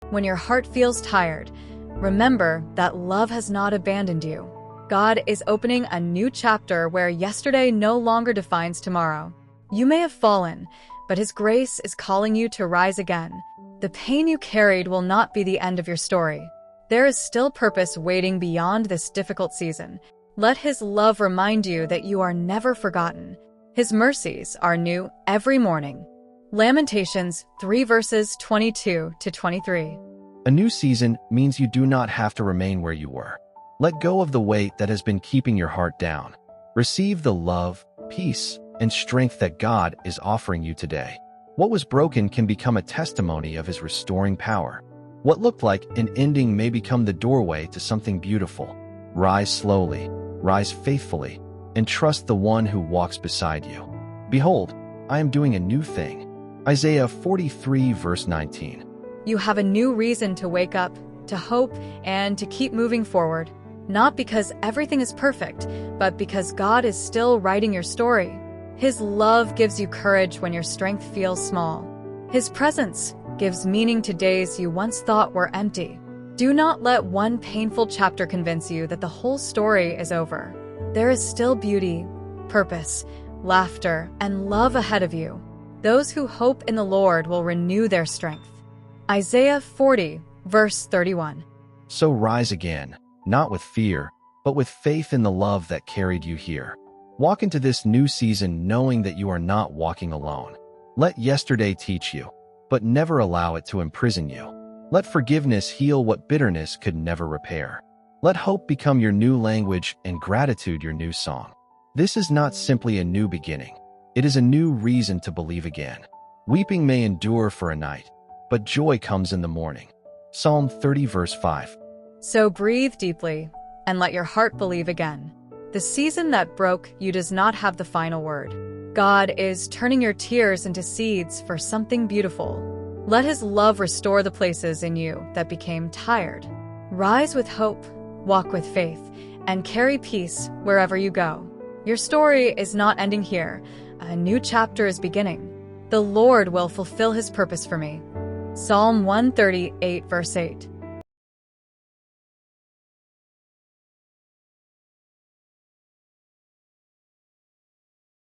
When your heart feels tired, remember that love has not abandoned you. God is opening a new chapter where yesterday no longer defines tomorrow. You may have fallen, but His grace is calling you to rise again. The pain you carried will not be the end of your story. There is still purpose waiting beyond this difficult season. Let His love remind you that you are never forgotten. His mercies are new every morning. Lamentations 3 verses 22 to 23. A new season means you do not have to remain where you were. Let go of the weight that has been keeping your heart down. Receive the love, peace, and strength that God is offering you today. What was broken can become a testimony of His restoring power. What looked like an ending may become the doorway to something beautiful. Rise slowly, rise faithfully, and trust the one who walks beside you. Behold, I am doing a new thing. Isaiah 43 verse 19. You have a new reason to wake up, to hope, and to keep moving forward. Not because everything is perfect, but because God is still writing your story. His love gives you courage when your strength feels small. His presence gives meaning to days you once thought were empty. Do not let one painful chapter convince you that the whole story is over. There is still beauty, purpose, laughter, and love ahead of you. Those who hope in the Lord will renew their strength. Isaiah 40, verse 31. So rise again, not with fear, but with faith in the love that carried you here. Walk into this new season knowing that you are not walking alone. Let yesterday teach you, but never allow it to imprison you. Let forgiveness heal what bitterness could never repair. Let hope become your new language and gratitude your new song. This is not simply a new beginning. It is a new reason to believe again. Weeping may endure for a night, but joy comes in the morning. Psalm 30 verse 5. So breathe deeply and let your heart believe again. The season that broke you does not have the final word. God is turning your tears into seeds for something beautiful. Let His love restore the places in you that became tired. Rise with hope, walk with faith, and carry peace wherever you go. Your story is not ending here. A new chapter is beginning. The Lord will fulfill His purpose for me. Psalm 138, verse 8.